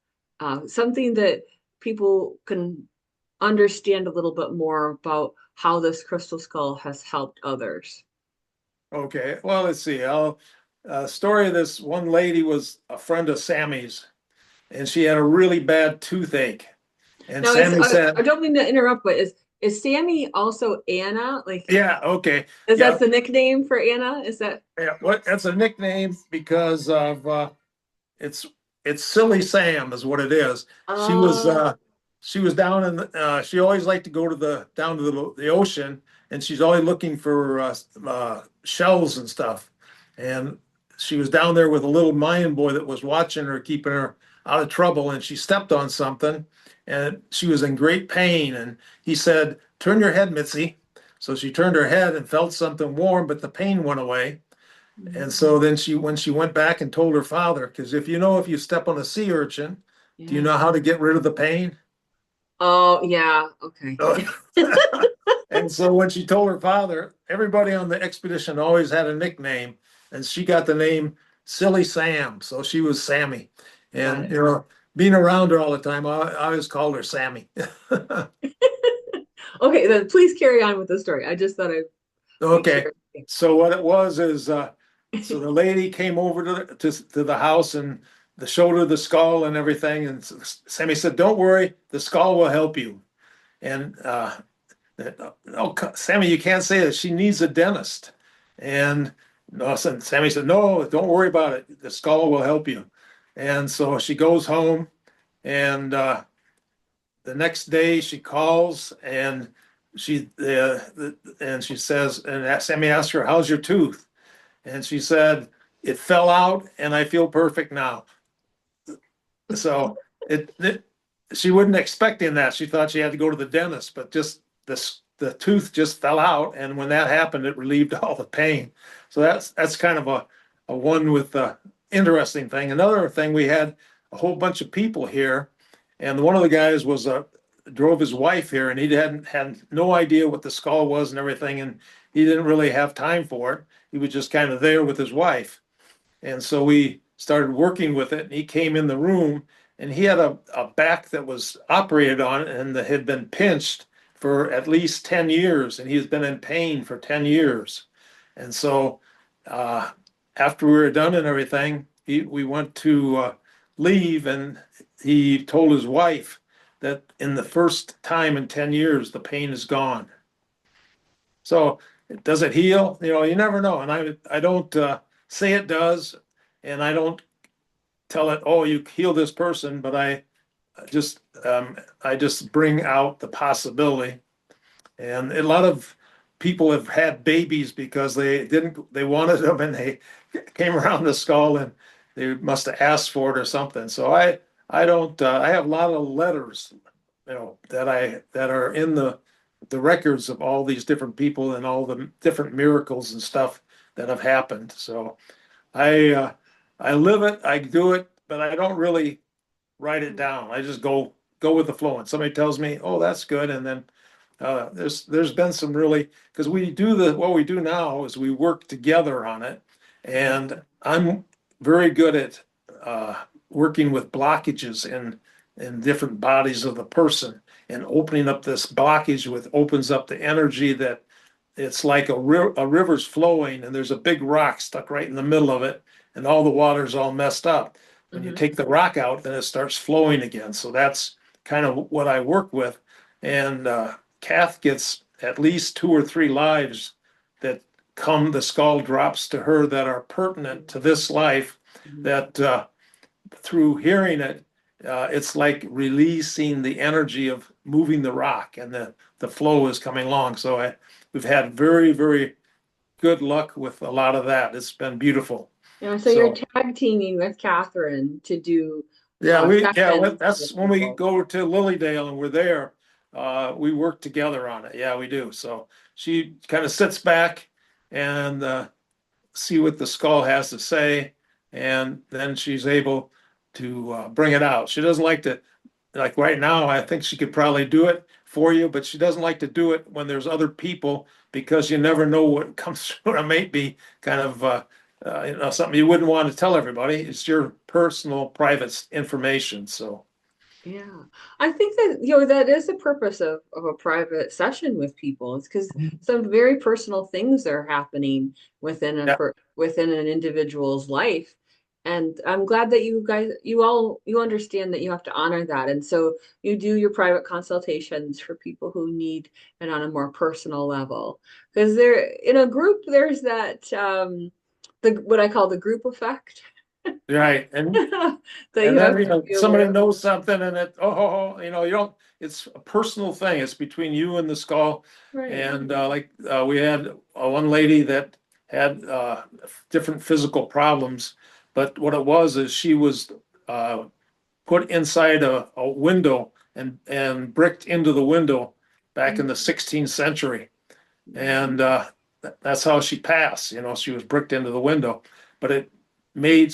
something that people can understand a little bit more about how this crystal skull has helped others. Okay. Well, let's see. Story of this one lady was a friend of Sammy's, and she had a really bad toothache. And Now, is Sammy I said, don't mean to interrupt, but is Sammy also Anna? Like, "Yeah, okay, is that yeah, the nickname for Anna? Is that? yeah." What? That's a nickname because of it's it's Silly Sam is what it is. She was Oh, uh she was down in she always liked to go to the down to the ocean, and she's always looking for shells and stuff. And she was down there with a little Mayan boy that was watching her, keeping her out of trouble, and she stepped on something and she was in great pain. And he said, "Turn your head, Mitzi." So she turned her head and felt something warm, but the pain went away. And so then when she went back and told her father, because if you step on a sea urchin, do you yeah. know how to get rid of the pain? Oh, yeah. Okay. And so when she told her father, everybody on the expedition always had a nickname, and she got the name Silly Sam. So she was Sammy. Got And it. being around her all the time, I always called her Sammy. Okay, then please carry on with the story. I just thought I'd make Okay. sure. So what it was is so the lady came over to the house and showed her the skull and everything. And Sammy said, "Don't worry, the skull will help you." And no, Sammy, you can't say that. She needs a dentist. And no, Sammy said, "No, don't worry about it. The skull will help you." And so she goes home, and the next day she calls and she says, and Sammy asked her, "How's your tooth?" And she said, "It fell out and I feel perfect now." So she wasn't expecting that. She thought she had to go to the dentist, but just the tooth just fell out. And when that happened, it relieved all the pain. So that's kind of a one with the interesting thing. Another thing, we had a whole bunch of people here, and one of the guys drove his wife here, and he had no idea what the skull was and everything, and he didn't really have time for it. He was just kind of there with his wife. And so we started working with it, and he came in the room, and he had a back that was operated on and that had been pinched for at least 10 years, and he's been in pain for 10 years. And so uh, after we were done and everything, we went to leave, and he told his wife that in the first time in 10 years, the pain is gone. So does it heal? You never know. And I don't say it does, and I don't tell it, "Oh, you heal this person," but just I just bring out the possibility. And a lot of people have had babies because they wanted them, and they came around the skull and they must have asked for it or something. So I don't I have a lot of letters, that are in the records of all these different people and all the different miracles and stuff that have happened. So I uh, I live it, I do it, but I don't really write it down. I just go with the flow. And somebody tells me, "Oh, that's good," and then there's been some really, because what we do now is we work together on it, and I'm very good at working with blockages in different bodies of the person, and opening up this blockage opens up the energy that it's like a river's flowing and there's a big rock stuck right in the middle of it, and all the water's all messed up. When you Mhm. take the rock out, then it starts flowing again. So kind of what I work with. And Kath gets at least 2 or 3 lives that come, the skull drops to her that are pertinent to this life, Mhm. that through hearing it, it's like releasing the energy of moving the rock, and the flow is coming along. So we've had very, very good luck with a lot of that. It's been beautiful. Yeah, so you're So tag teaming with Catherine to do sessions that's with when we people. go to Lilydale and we're there. We work together on it. Yeah, we do. So she kind of sits back and see what the skull has to say, and then she's able to bring it out. She doesn't like to, like right now, I think she could probably do it for you, but she doesn't like to do it when there's other people, because you never know what comes through. It may be kind of something you wouldn't want to tell everybody. It's your personal, private information. So Yeah, I think that that is the purpose of a private session with people. It's because some very personal things are happening yeah, within an individual's life, and I'm glad that you guys you understand that you have to honor that, and so you do your private consultations for people who need it on a more personal level. Because there in a group there's that the what I call the group effect right. that you And then, have to be somebody aware of. knows something and you don't, it's a personal thing. It's between you and the skull. Right. And we had one lady that had different physical problems, but what it was is she was uh, put inside a window and bricked into the window back in the 16th century. And that's how she passed. She was bricked into the window, but it made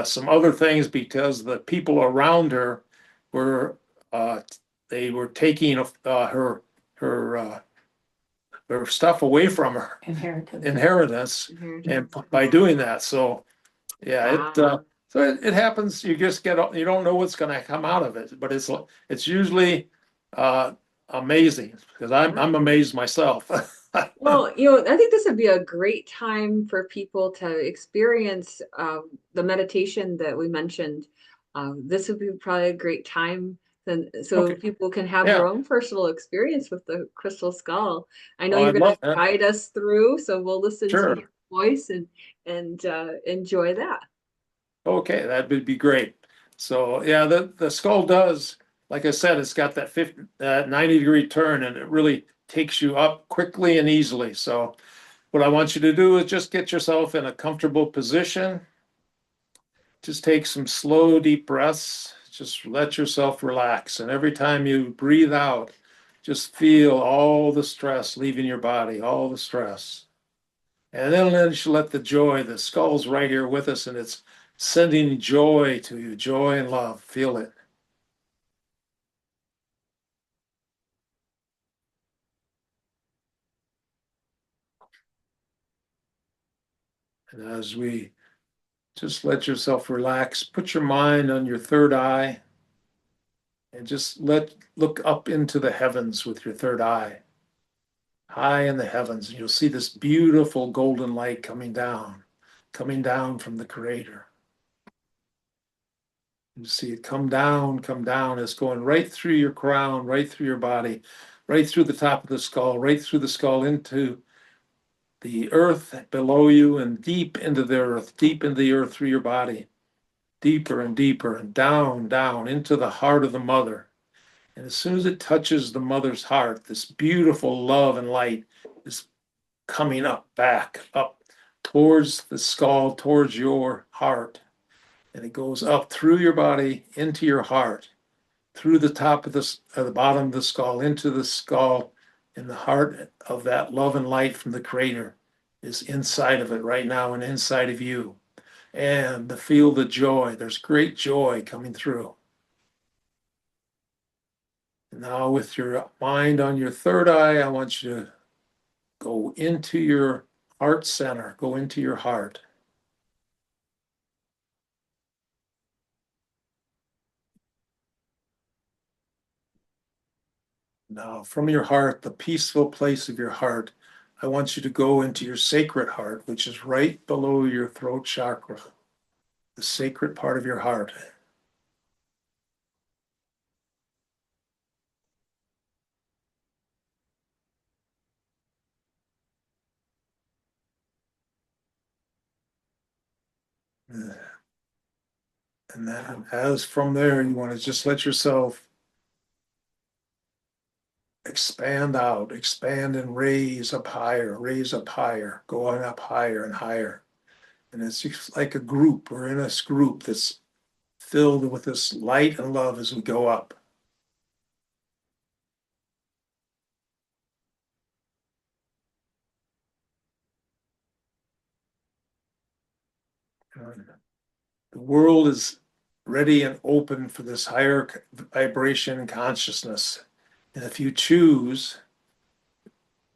some other things because the people around her were uh, they were taking her her stuff away from her inheritance, and Inheritance. by doing that. So yeah, Wow. it happens. You just you don't know what's going to come out of it, but it's usually uh, amazing, because I'm Right. amazed myself. Well, I think this would be a great time for people to experience the meditation that we mentioned. This would be probably a great time then, so Okay. people can have their Yeah. own personal experience with the crystal skull. I know Oh, you're I'd going to love that. guide us through, so we'll listen to your Sure. voice and enjoy that. Okay, that would be great. So yeah, the skull does, like I said, it's got that 90-degree turn, and it really takes you up quickly and easily. So what I want you to do is just get yourself in a comfortable position. Just take some slow, deep breaths. Just let yourself relax. And every time you breathe out, just feel all the stress leaving your body, all the stress. And then you let the joy, the skull's right here with us, and it's sending joy to you, joy and love. Feel it. And as we just let yourself relax, put your mind on your third eye, and just look up into the heavens with your third eye, high in the heavens. And you'll see this beautiful golden light coming down from the Creator. You see it come down, come down. It's going right through your crown, right through your body, right through the top of the skull, right through the skull into the earth below you, and deep into the earth, deep into the earth through your body, deeper and deeper, and down, down into the heart of the mother. And as soon as it touches the mother's heart, this beautiful love and light is coming up, back, up towards the skull, towards your heart. And it goes up through your body into your heart, through the top of the bottom of the skull, into the skull, and the heart of that love and light from the Creator is inside of it right now and inside of you. And to feel the joy, there's great joy coming through. And now, with your mind on your third eye, I want you to go into your heart center, go into your heart. Now, from your heart, the peaceful place of your heart, I want you to go into your sacred heart, which is right below your throat chakra, the sacred part of your heart. And then as from there, you want to just let yourself expand out, expand and raise up higher, going up higher and higher. And it's just like a group. We're in this group that's filled with this light and love as we go up. The world is ready and open for this higher vibration consciousness. And if you choose,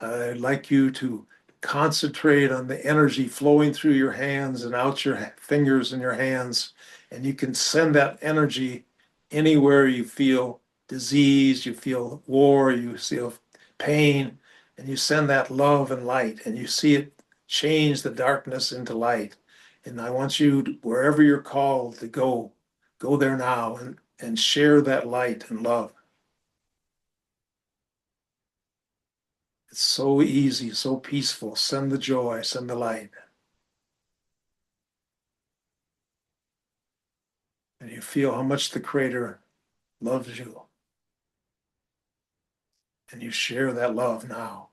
I'd like you to concentrate on the energy flowing through your hands and out your fingers and your hands. And you can send that energy anywhere you feel disease, you feel war, you feel pain, and you send that love and light, and you see it change the darkness into light. And I want you, wherever you're called to go, go there now and share that light and love. It's so easy, so peaceful. Send the joy, send the light. And you feel how much the Creator loves you. And you share that love now.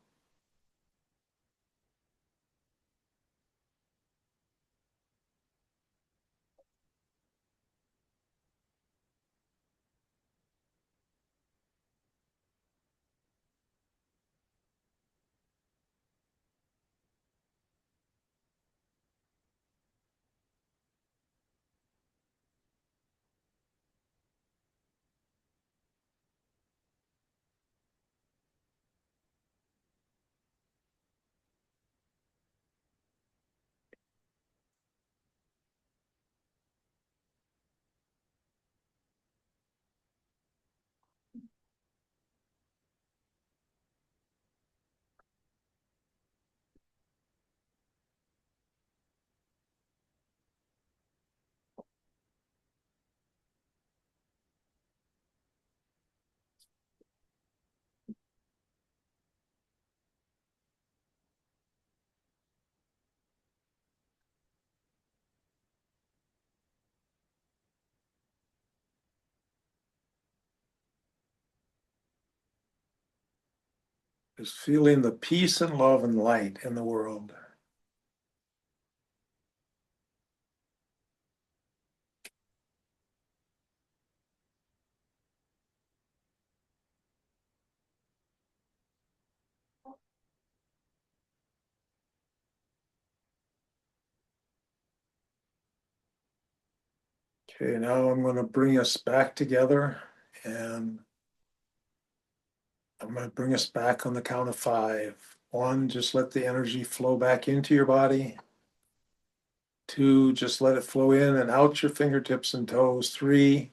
Just feeling the peace and love and light in the world. Okay, now I'm going to bring us back together, and I'm going to bring us back on the count of 5. 1, just let the energy flow back into your body. 2, just let it flow in and out your fingertips and toes. 3,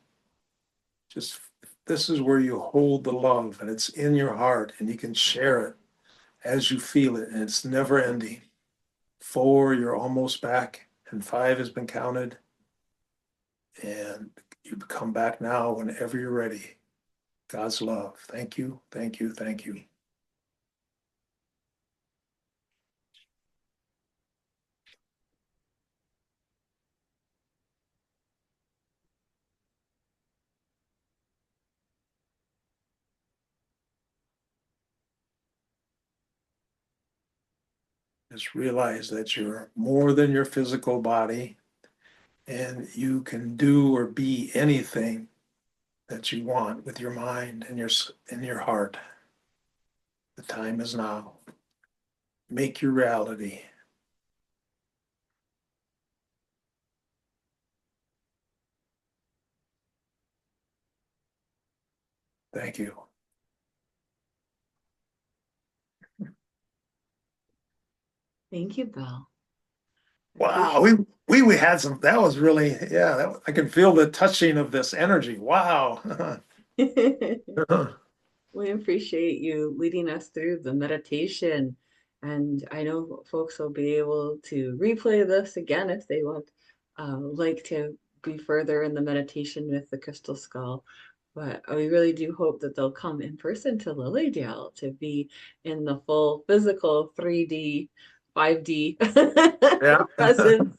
just this is where you hold the love, and it's in your heart, and you can share it as you feel it, and it's never ending. 4, you're almost back, and 5 has been counted. And you come back now whenever you're ready. God's love. Thank you, thank you, thank you. Just realize that you're more than your physical body, and you can do or be anything that you want with your mind and your heart. The time is now. Make your reality. Thank you. Thank you, Bill. Wow, we had some. That was really, yeah. I can feel the touching of this energy. Wow. We appreciate you leading us through the meditation. And I know folks will be able to replay this again if they would like to be further in the meditation with the crystal skull. But we really do hope that they'll come in person to Lilydale to be in the full physical 3D, 5D Yeah. presence.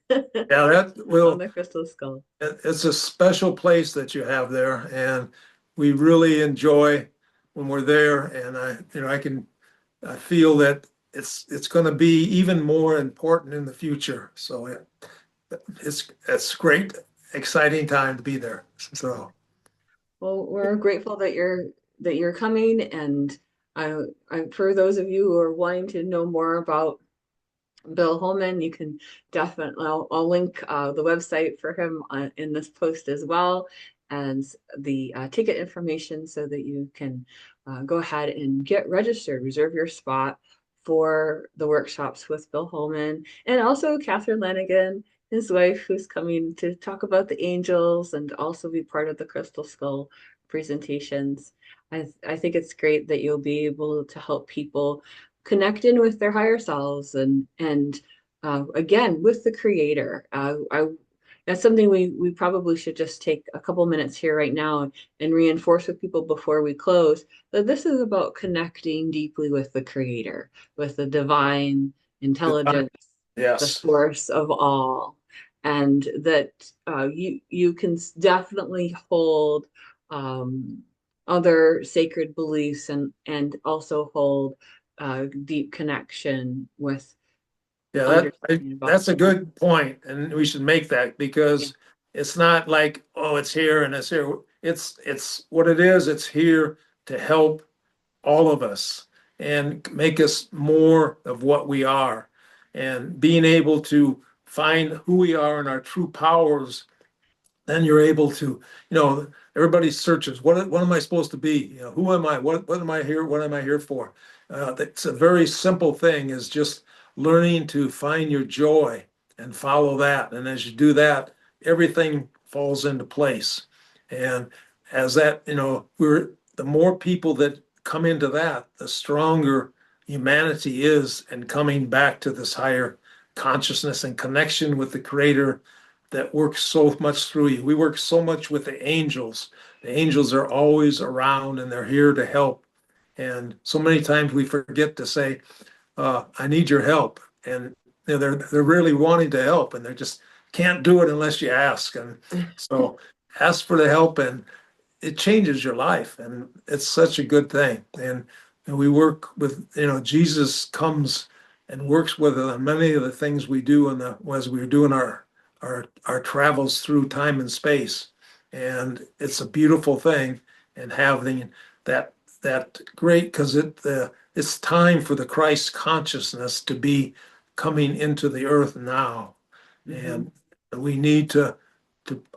Yeah, that on will, the Crystal Skull. it's a special place that you have there, and we really enjoy when we're there. And I feel that it's going to be even more important in the future. So it's great, exciting time to be there. So Well, we're grateful that you're coming, and for those of you who are wanting to know more about Bill Homann, you can definitely, I'll link the website for him in this post as well, and the ticket information so that you can go ahead and get registered, reserve your spot for the workshops with Bill Homann, and also Catherine Lanigan, his wife, who's coming to talk about the angels and also be part of the Crystal Skull presentations. I think it's great that you'll be able to help people connect in with their higher selves and again with the creator. That's something we probably should just take a couple minutes here right now and reinforce with people before we close that this is about connecting deeply with the creator, with the divine intelligence, the yes, source of all, and that you can definitely hold um, other sacred beliefs and also hold deep connection with yeah, understanding about that's a good point, and we should make that yeah. because it's not like, oh, it's here and it's here. It's what it is. It's here to help all of us and make us more of what we are, and being able to find who we are and our true powers. Then you're able to, everybody searches, what am I supposed to be? Who am I? What am I here? What am I here for? That's a very simple thing, is just learning to find your joy and follow that. And as you do that, everything falls into place. And as that, the more people that come into that, the stronger humanity is and coming back to this higher consciousness and connection with the creator that works so much through you. We work so much with the angels. The angels are always around and they're here to help. And so many times we forget to say, I need your help. And they're really wanting to help, and they just can't do it unless you ask. And so ask for the help, and it changes your life, and it's such a good thing. And we work with, Jesus comes and works with us on many of the things we do as we're doing our travels through time and space. And it's a beautiful thing, and having that great, because it's time for the Christ consciousness to be coming into the earth now. Mhm. And we need to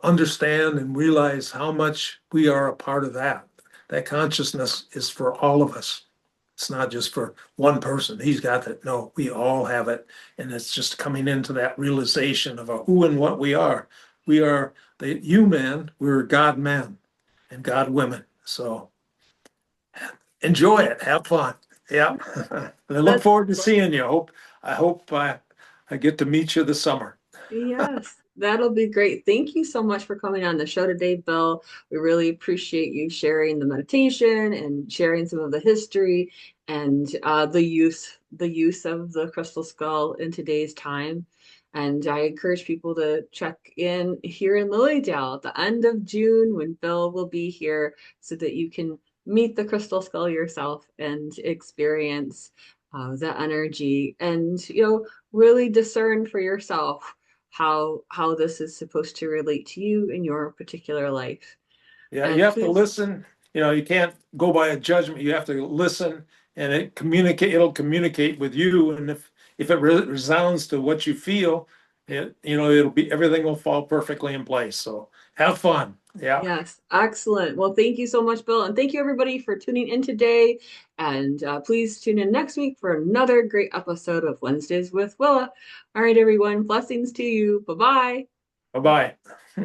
understand and realize how much we are a part of that. That consciousness is for all of us. It's not just for one person. He's got that. No, we all have it. And it's just coming into that realization of a who and what we are. We are the you men, we're God men and God women. So enjoy Yeah, it. Have fun. Yeah. And I look that's forward to seeing you. I hope I get to meet you this summer. yes, that'll be great. Thank you so much for coming on the show today, Bill. We really appreciate you sharing the meditation and sharing some of the history and the use of the crystal skull in today's time. And I encourage people to check in here in Lilydale at the end of June when Bill will be here so that you can meet the crystal skull yourself and experience that energy and really discern for yourself how this is supposed to relate to you in your particular life. Yeah, you And have to please, listen. You can't go by a judgment. You have to listen, and it'll communicate with you. And if it resounds to what you feel, it'll be, everything will fall perfectly in place. So have fun. Yeah. yes, excellent. Well, thank you so much, Bill. And thank you, everybody, for tuning in today. And please tune in next week for another great episode of Wednesdays with Willa. All right, everyone, blessings to you. Bye bye. Bye-bye.